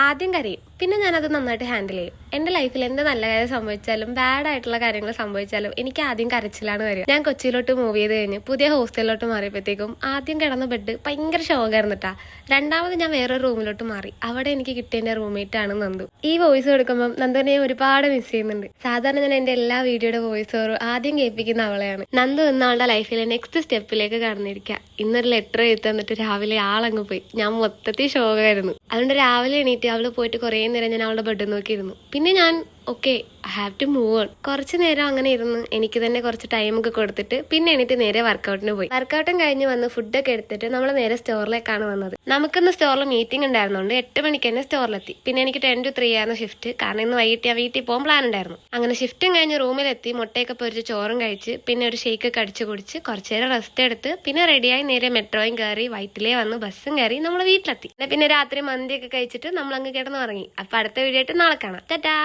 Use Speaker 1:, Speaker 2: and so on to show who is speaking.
Speaker 1: ആദ്യം കരയും, പിന്നെ ഞാനത് നന്നായിട്ട് ഹാൻഡിൽ ചെയ്യും. എൻ്റെ ലൈഫിൽ എന്ത് നല്ല കാര്യം സംഭവിച്ചാലും ബാഡ് ആയിട്ടുള്ള കാര്യങ്ങൾ സംഭവിച്ചാലും എനിക്ക് ആദ്യം കരച്ചിലാണ് വരിക. ഞാൻ കൊച്ചിയിലോട്ട് മൂവ് ചെയ്ത് കഴിഞ്ഞ് പുതിയ ഹോസ്റ്റലിലോട്ട് മാറിയപ്പോഴത്തേക്കും ആദ്യം കിടന്ന ബെഡ് ഭയങ്കര ഷോക്കായിരുന്നിട്ടാ. രണ്ടാമത് ഞാൻ വേറൊരു റൂമിലോട്ട് മാറി. അവിടെ എനിക്ക് കിട്ടിയ എൻ്റെ റൂംമേറ്റ് ആണ് നന്ദു. ഈ വോയിസ് കൊടുക്കുമ്പോൾ നന്ദുവിനെ ഒരുപാട് മിസ് ചെയ്യുന്നുണ്ട്. സാധാരണ ഞാൻ എൻ്റെ എല്ലാ വീഡിയോയുടെ വോയിസ് ഓവർ ആദ്യം കേൾപ്പിക്കുന്ന അവളെയാണ്. നന്ദു എന്ന ആളുടെ ലൈഫിലെ നെക്സ്റ്റ് സ്റ്റെപ്പിലേക്ക് കടന്നിരിക്കുക. ഇന്നൊരു ലെറ്റർ എഴുതി തന്നിട്ട് രാവിലെ ആളങ്ങ് പോയി. ഞാൻ മൊത്തത്തിൽ ഷോക്കായിരുന്നു. അതുകൊണ്ട് രാവിലെ എണീറ്റ് അവള് പോയിട്ട് കുറേ നേരം ഞാൻ അവളുടെ ബെഡ് നോക്കിയിരുന്നു. പിന്നെ ഞാൻ okay, I have to move on. കുറച്ച് നേരം അങ്ങനെ ഇരുന്ന് എനിക്ക് തന്നെ കുറച്ച് ടൈമൊക്കെ കൊടുത്തിട്ട് പിന്നെ എണീറ്റ് നേരെ വർക്കൗട്ടിന് പോയി. വർക്കൗട്ടും കഴിഞ്ഞ് വന്ന് ഫുഡൊക്കെ എടുത്തിട്ട് നമ്മൾ നേരെ സ്റ്റോറിലേക്കാണ് വന്നത്. നമുക്കിന്ന് സ്റ്റോറിൽ മീറ്റിംഗ് ഉണ്ടായിരുന്നുകൊണ്ട് 8 മണിക്ക് തന്നെ സ്റ്റോറിലെത്തി. പിന്നെ എനിക്ക് 10 to 3 ആയിരുന്നു ഷിഫ്റ്റ്. കാരണം ഇന്ന് വൈകിട്ട് ഞാൻ വീട്ടിൽ പോകാൻ പ്ലാൻ ഉണ്ടായിരുന്നു. അങ്ങനെ ഷിഫ്റ്റും കഴിഞ്ഞ് റൂമിലെത്തി മുട്ടയൊക്കെ പൊരിച്ച് ചോറും കഴിച്ച് പിന്നെ ഒരു ഷേക്കൊക്കെ അടിച്ച് കുടിച്ച് കുറച്ച് നേരം റെസ്റ്റ് എടുത്ത് പിന്നെ റെഡിയായി നേരെ മെട്രോയും കയറി വൈറ്റിലേ വന്ന് ബസ്സും കയറി നമ്മൾ വീട്ടിലെത്തി. പിന്നെ രാത്രി മന്തിയൊക്കെ കഴിച്ചിട്ട് നമ്മൾ അങ്ങ് കിടന്നു ഇറങ്ങി. അപ്പൊ അടുത്ത വീഡിയോ ആയിട്ട് നാളെ കാണാം. ടാറ്റാ.